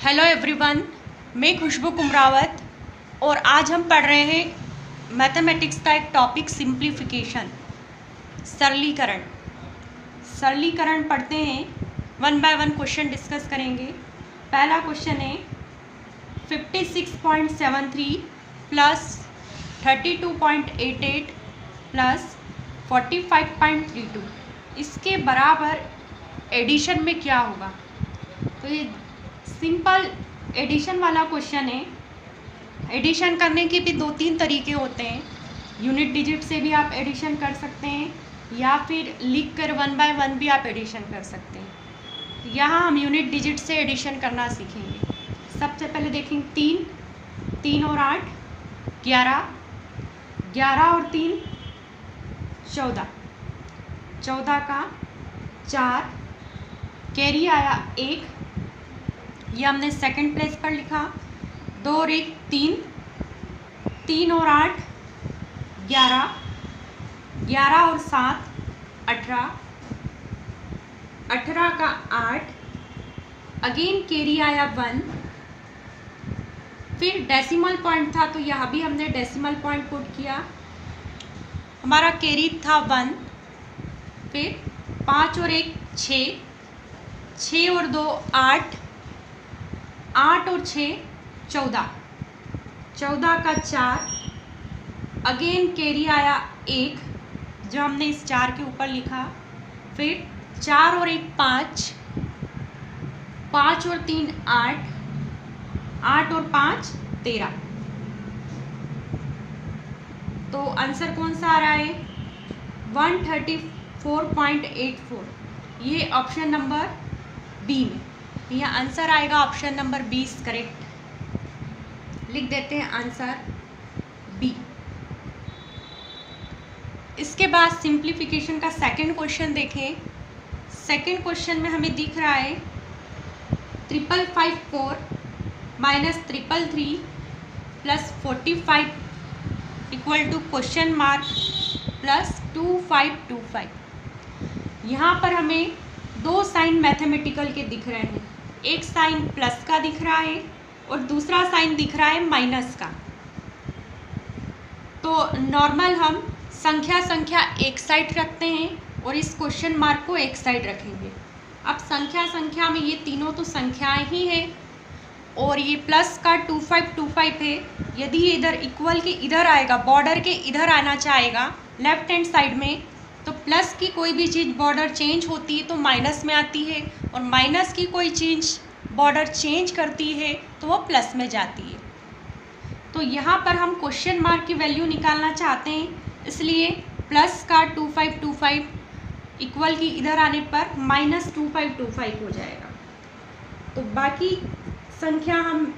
Hello everyone, मैं खुशबू कुमरावत और आज हम पढ़ रहे हैं मैथमेटिक्स का एक टॉपिक सिंप्लीफिकेशन, सरलीकरण। सरलीकरण पढ़ते हैं, one by one question discuss करेंगे। पहला क्वेश्चन है 56.73 प्लस 32.88 प्लस 45.32 इसके बराबर एडिशन में क्या होगा। तो ये सिंपल एडिशन वाला क्वेश्चन है। एडिशन करने के भी दो तीन तरीके होते हैं। यूनिट डिजिट से भी आप एडिशन कर सकते हैं या फिर लिख कर वन बाय वन भी आप एडिशन कर सकते हैं। यहाँ हम यूनिट डिजिट से एडिशन करना सीखेंगे। सबसे पहले देखेंगे 3 और 8 11, 11 और 3 14, 14 का 4, कैरी आया 1, ये हमने सेकंड प्लेस पर लिखा। 2 और 1 3, 3 और 8 11, 11 और 7 18, 18 का 8, अगेन कैरी आया 1, फिर डेसिमल पॉइंट था तो यहाँ भी हमने डेसिमल पॉइंट पुट किया। हमारा कैरी था 1, फिर 5 और 1 6, 6 और 2 8, 8 और 6 14, 14 का 4, अगेन कैरी आया 1 जो हमने इस 4 के ऊपर लिखा। फिर 4 और 1 5, 5 और 3 8, 8 और 5 13। तो आंसर कौन सा आ रहा है 134.84। ये ऑप्शन नंबर बी में, यह आंसर आएगा ऑप्शन नंबर 20 करेक्ट। लिख देते हैं आंसर बी। इसके बाद सिंप्लीफिकेशन का सेकंड क्वेश्चन देखें। सेकंड क्वेश्चन में हमें दिख रहा है 5554 minus 333 plus 45 equal to question mark plus 2525। यहाँ पर हमें दो साइन मैथमेटिकल के दिख रहे हैं। एक साइन प्लस का दिख रहा है और दूसरा साइन दिख रहा है माइनस का। तो नॉर्मल हम संख्या एक साइड रखते हैं और इस क्वेश्चन मार्क को एक साइड रखेंगे। अब संख्या में ये तीनों तो संख्याएं ही हैं और ये प्लस का 2525 है। यदि ये इधर इक्वल के इधर आएगा, बॉर्डर के इधर आना चाहेगा लेफ्ट हैंड साइड में, तो प्लस की कोई भी चीज़ बॉर्डर चेंज होती है तो माइनस में आती है और माइनस की कोई चीज़ बॉर्डर चेंज करती है तो वो प्लस में जाती है। तो यहाँ पर हम क्वेश्चन मार्क की वैल्यू निकालना चाहते हैं, इसलिए प्लस का 2525 इक्वल की इधर आने पर माइनस 2525 हो जाएगा। तो बाकी संख्या हम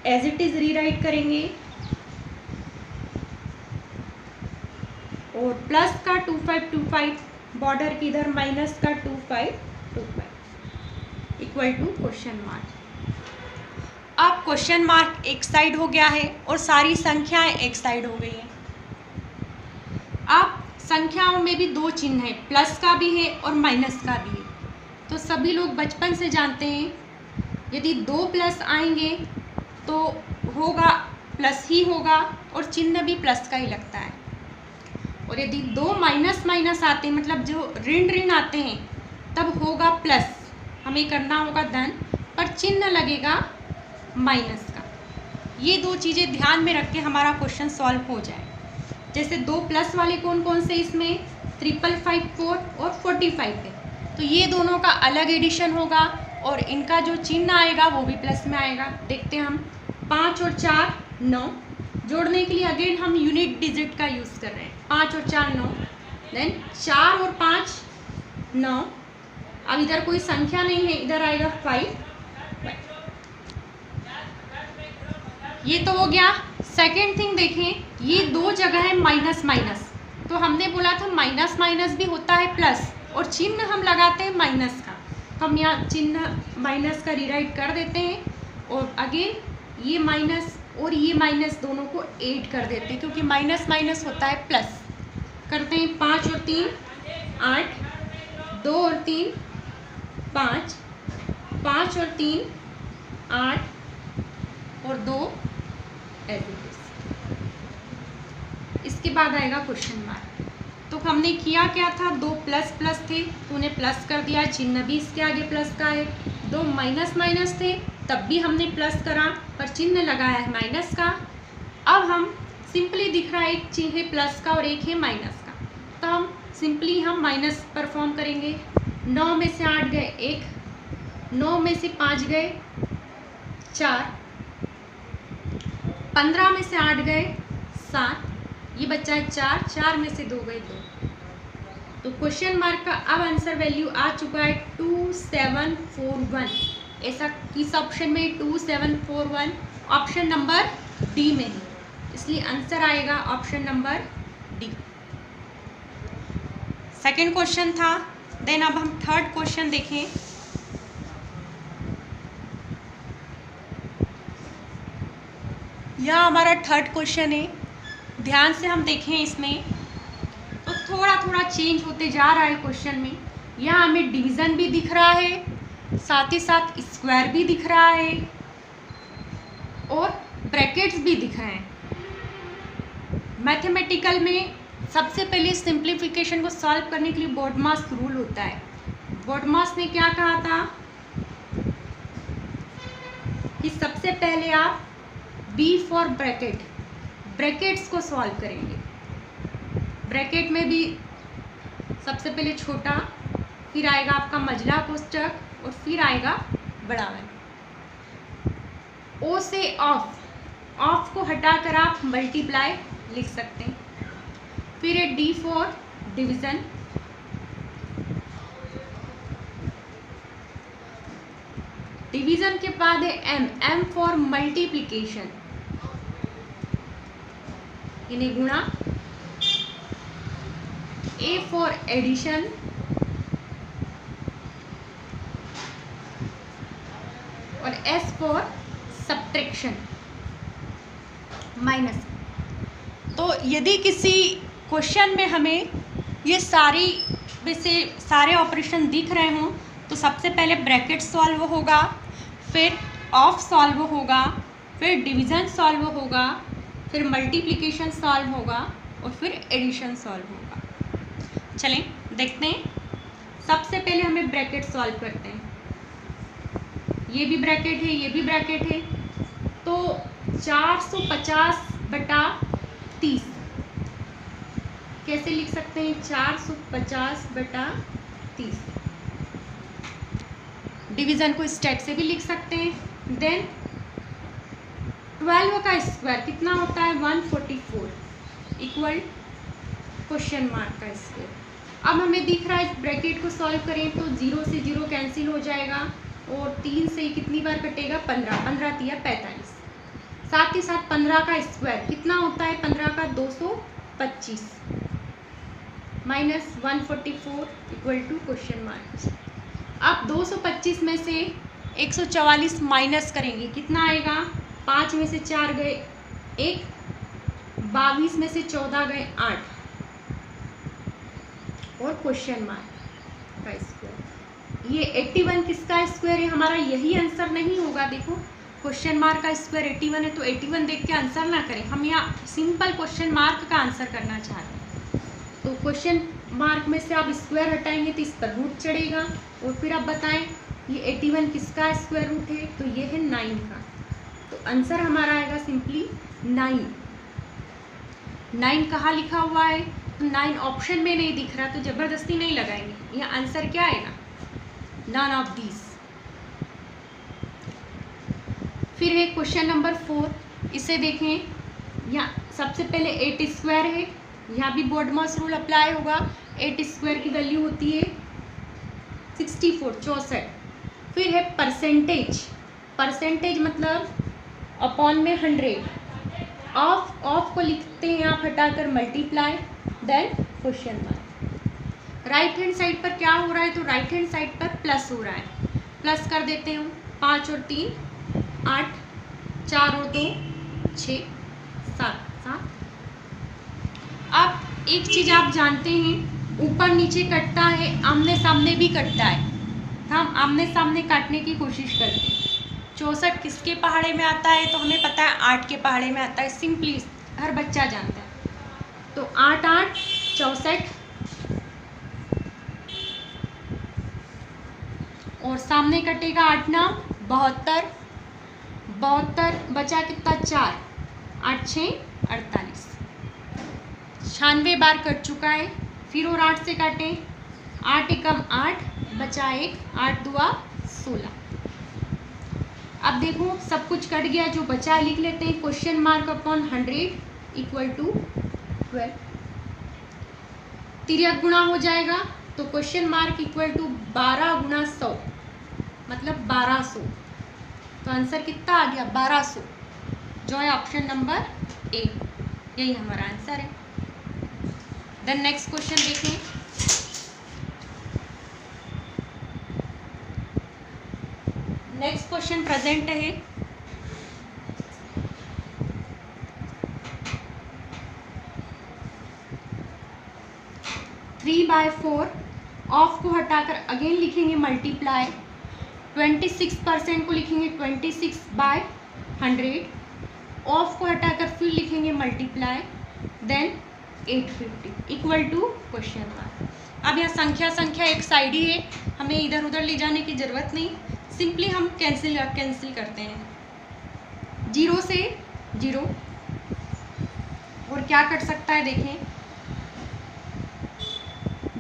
एज इट इज़ रीराइट करेंगे और प्लस का 2525 बॉर्डर की इधर माइनस का 2525 इक्वल टू क्वेश्चन मार्क। अब क्वेश्चन मार्क एक साइड हो गया है और सारी संख्याएं एक साइड हो गई हैं। अब संख्याओं में भी दो चिन्ह हैं, प्लस का भी है और माइनस का भी है। तो सभी लोग बचपन से जानते हैं यदि दो प्लस आएंगे तो होगा प्लस ही होगा और चिन्ह भी प्लस का ही लगता है। और यदि दो माइनस माइनस आते हैं, मतलब जो ऋण ऋण आते हैं, तब होगा प्लस, हमें करना होगा धन, पर चिन्ह लगेगा माइनस का। ये दो चीज़ें ध्यान में रख के हमारा क्वेश्चन सॉल्व हो जाए। जैसे दो प्लस वाले कौन कौन से इसमें 5554 और 45 है, तो ये दोनों का अलग एडिशन होगा और इनका जो चिन्ह आएगा वो भी प्लस में आएगा। देखते हैं हम 5 और 4 9, जोड़ने के लिए अगेन हम यूनिट डिजिट का यूज़ कर रहे हैं। 5 और 4 9, देन 4 और 5 9। अब इधर कोई संख्या नहीं है, इधर आएगा 5। ये तो हो गया। सेकेंड थिंग देखें, ये दो जगह है माइनस माइनस, तो हमने बोला था माइनस माइनस भी होता है प्लस और चिन्ह हम लगाते हैं माइनस का। तो हम यहाँ चिन्ह माइनस का रीराइट कर देते हैं और अगेन ये माइनस और ये माइनस दोनों को ऐड कर देते हैं क्योंकि माइनस माइनस होता है प्लस। करते हैं 5 और 3 8, 2 और 3 5, 5 और 3 8 और 2 एज इट इज। इसके बाद आएगा क्वेश्चन मार्क। तो हमने किया क्या था, 2 प्लस प्लस थे तो उन्हें प्लस कर दिया, चिन्ह भी इसके आगे प्लस का है। 2 माइनस माइनस थे तब भी हमने प्लस करा पर चिन्ह लगाया है माइनस का। अब हम सिंपली दिख रहा है एक चिन्ह है प्लस का और एक है माइनस का, तो हम सिंपली माइनस परफॉर्म करेंगे। 9 में से 8 गए 1, 9 में से 5 गए 4, 15 में से 8 गए 7, ये बच्चा है 4, 4 में से 2 गए 2। तो क्वेश्चन मार्क का अब आंसर वैल्यू आ चुका है 2741। ऐसा किस ऑप्शन में, 2741 ऑप्शन नंबर डी में है, इसलिए आंसर आएगा option number D. Second question था। देन अब हम थर्ड क्वेश्चन देखें। यह हमारा थर्ड क्वेश्चन है। ध्यान से हम देखें इसमें तो थोड़ा थोड़ा चेंज होते जा रहा है क्वेश्चन में। यहाँ हमें डिवीज़न भी दिख रहा है, साथ ही साथ स्क्वायर भी दिख रहा है और ब्रैकेट्स भी दिख रहे हैं। मैथमेटिकल में सबसे पहले सिंप्लीफिकेशन को सॉल्व करने के लिए बोडमास रूल होता है। बोडमास ने क्या कहा था कि सबसे पहले आप बी फॉर ब्रैकेट, ब्रैकेट्स को सॉल्व करेंगे। ब्रैकेट में भी सबसे पहले छोटा, फिर आएगा आपका मझला कोष्ठक और फिर आएगा बड़ा वाला। ओ से ऑफ, ऑफ को हटाकर आप मल्टीप्लाई लिख सकते हैं। फिर है डी फॉर डिवीज़न, डिवीज़न के बाद है एम, एम फॉर मल्टीप्लिकेशन यानी गुणा। ए फॉर एडिशन, और एस फॉर सब्ट्रैक्शन माइनस। तो यदि किसी क्वेश्चन में हमें ये सारे ऑपरेशन दिख रहे हों तो सबसे पहले ब्रैकेट सॉल्व होगा, फिर ऑफ सॉल्व होगा, फिर डिवीज़न सॉल्व होगा, फिर मल्टीप्लिकेशन सॉल्व होगा और फिर एडिशन सॉल्व होगा। चलें देखते हैं। सबसे पहले हमें ब्रैकेट सॉल्व करते हैं। ये भी ब्रैकेट है, ये भी ब्रैकेट है, तो 450/30 कैसे लिख सकते हैं, 450/30। डिवीज़न को स्टेप से भी लिख सकते हैं। देन 12 का स्क्वायर कितना होता है, 144 इक्वल क्वेश्चन मार्क का स्क्वायर। अब हमें दिख रहा है ब्रैकेट को सॉल्व करें तो 0 से 0 कैंसिल हो जाएगा और 3 से कितनी बार कटेगा, 15, 15 तिया 45। साथ ही साथ 15 का स्क्वायर कितना होता है, 15 का 225 minus 144 equal to question mark. अब 225 में से 144 माइनस करेंगे, कितना आएगा, 5 में से 4 गए 1, 22 में से 14 गए 8 और क्वेश्चन मार्क का स्क्वायर। ये 81 किसका स्क्वायर है हमारा, यही आंसर नहीं होगा। देखो क्वेश्चन मार्क का स्क्वायर 81 है तो 81 देख के आंसर ना करें, हम यहाँ सिंपल क्वेश्चन मार्क का आंसर करना चाहते हैं। तो क्वेश्चन मार्क में से आप स्क्वायर हटाएंगे तो इस पर रूट चढ़ेगा और फिर आप बताएं ये 81 किसका स्क्वायर रूट है, तो ये है 9 का। तो आंसर हमारा आएगा सिंपली 9। 9 कहाँ लिखा हुआ है, तो 9 ऑप्शन में नहीं दिख रहा तो ज़बरदस्ती नहीं लगाएंगे। यहाँ आंसर क्या आएगा, नन ऑफ दीज। फिर है क्वेश्चन नंबर 4, इसे देखें। यहाँ सबसे पहले 8 स्क्वायर है, यहाँ भी बोडमास रूल अप्लाई होगा। 8 स्क्वायर की वैल्यू होती है 64 64। फिर है परसेंटेज, परसेंटेज मतलब अपॉन में 100। ऑफ को लिखते हैं आप हटाकर multiply, then question mark. Right hand side पर क्या हो रहा है, तो राइट हैंड साइड पर प्लस हो रहा है, प्लस कर देते हैं। 5 और 3 8, 4 और 2 6 7 7। अब एक चीज़ आप जानते हैं, ऊपर नीचे कटता है, आमने सामने भी कटता है। हम आमने सामने काटने की कोशिश करते हैं। 64 किसके पहाड़े में आता है? तो हमें पता है 8 के पहाड़े में आता है, सिंपली हर बच्चा जानता है। तो 8 8 64 और सामने कटेगा 8 9 72, 72 बचा कितना 4, 8 6 48, 96 बार कट चुका है। फिर और 8 से काटें, 8 एकम 8 बचा 1, 8 दुआ 16। अब देखो सब कुछ कट गया, जो बचा है लिख लेते हैं, question mark upon 100 equal to 12। तिर्यक गुणा हो जाएगा तो क्वेश्चन मार्क इक्वल टू 12 गुणा 100 मतलब 1200। तो आंसर कितना आ गया? 1200, जो है ऑप्शन नंबर ए, यही हमारा आंसर है। देन नेक्स्ट क्वेश्चन देखें। नेक्स्ट क्वेश्चन प्रेजेंट है। थ्री बाय 4 ऑफ को हटाकर अगेन लिखेंगे मल्टीप्लाई, 26% को लिखेंगे 26 बाय 100, ऑफ को हटाकर फिर लिखेंगे multiply, then 850 equal to question mark. अब यहाँ संख्या एक साइड ही है, हमें इधर उधर ले जाने की ज़रूरत नहीं, सिंपली हम कैंसिल करते हैं। 0 से 0 और क्या कट सकता है देखें,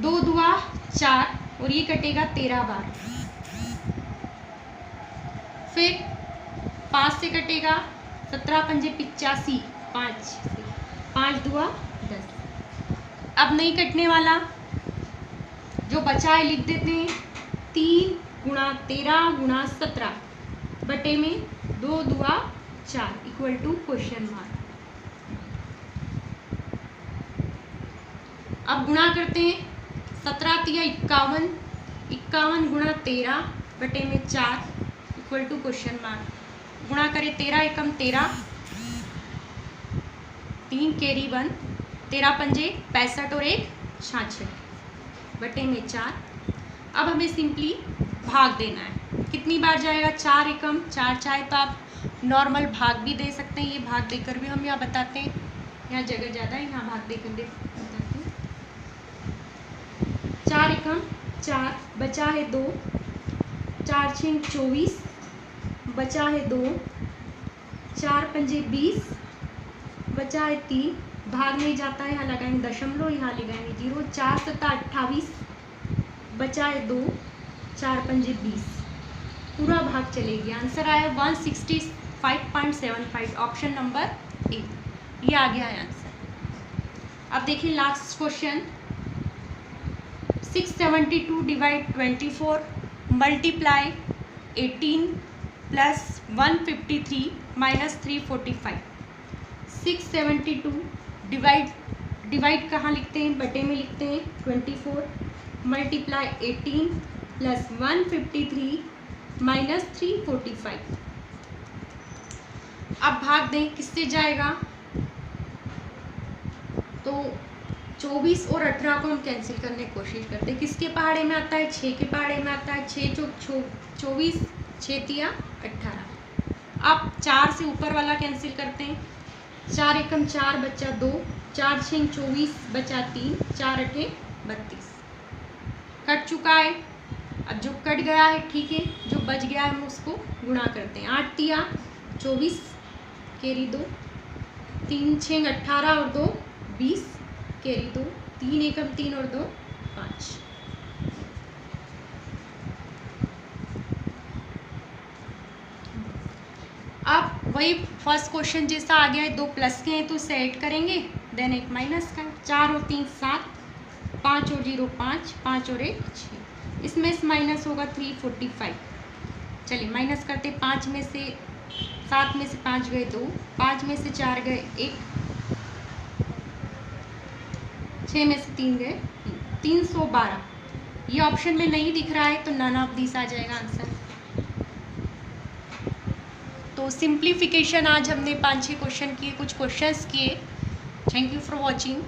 2 दुआ 4 और ये कटेगा 13 बार। फिर 5 से कटेगा 17 पंजे 85, 5 दुआ 10। अब नहीं कटने वाला, जो बचा है लिख देते हैं, 3 गुणा 13 गुणा 17 बटे में 2 दुआ 4 इक्वल टू क्वेश्चन मार्क। अब गुणा करते हैं, 17 तिया 51, 51 गुणा 13 बटे में 4 इक्वल टू क्वेश्चन मार्क। गुणा करें 13 एकम 13, 3 कैरी 1, 13 पंजे 65 और 1 66 बटे में 4। अब हमें सिंपली भाग देना है, कितनी बार जाएगा, 4 एकम 4, चाहे तो आप नॉर्मल भाग भी दे सकते हैं, ये भाग देकर भी हम यहाँ बताते हैं, यहाँ जगह ज़्यादा है, यहाँ भाग देकर बताते हैं। 4 एकम 4 बचा है 2, 4 6 24 बचा है 2, 4 पंजे 20 बचा है 3, भाग नहीं जाता है, यहाँ लगाएंगे दशमलव, यहाँ लगाएंगे 0, 4 7 28 बचा है 2, 4 पंजे 20, पूरा भाग चलेगी। आंसर आया 165.75, ऑप्शन नंबर ए, ये आ गया है आंसर। अब देखिए last question, 672 divide 24 multiply 18 plus 153 minus 345। 672 divide कहाँ लिखते हैं, बटे में लिखते हैं 24 मल्टीप्लाई 18 प्लस 153 माइनस 345। अब भाग दें, किससे जाएगा, तो 24 और 18 को हम कैंसिल करने की कोशिश करते हैं। किसके पहाड़े में आता है, 6 के पहाड़े में आता है, 6 चौक 24, 6 तिया 18। अब 4 से ऊपर वाला कैंसिल करते हैं, 4 एकम 4 बचा 2, 4 6 24 बचा 3, 4 8 32, कट चुका है। अब जो कट गया है ठीक है, जो बच गया है हम उसको गुणा करते हैं, 8 तिया 24 कैरी 2, 3 6 18 और 2 20 कैरी 2, 3 एकम 3 और 2 5। अब वही फर्स्ट क्वेश्चन जैसा आ गया है, 2 प्लस के हैं तो इसे ऐड करेंगे, देन 1 माइनस का, 4 और 3 7, 5 और 0 5, 5 और 1 6, इसमें से माइनस होगा 345। चलिए माइनस करते, 5 में से 7 में से 5 गए 2, 5 में से 4 गए 1, 6 में से 3 गए 312। ये ऑप्शन में नहीं दिख रहा है तो नन ऑफ दिस आ जाएगा आंसर। तो सिंप्लीफिकेशन आज हमने 5-6 क्वेश्चन किए, कुछ क्वेश्चंस किए। Thank you for watching.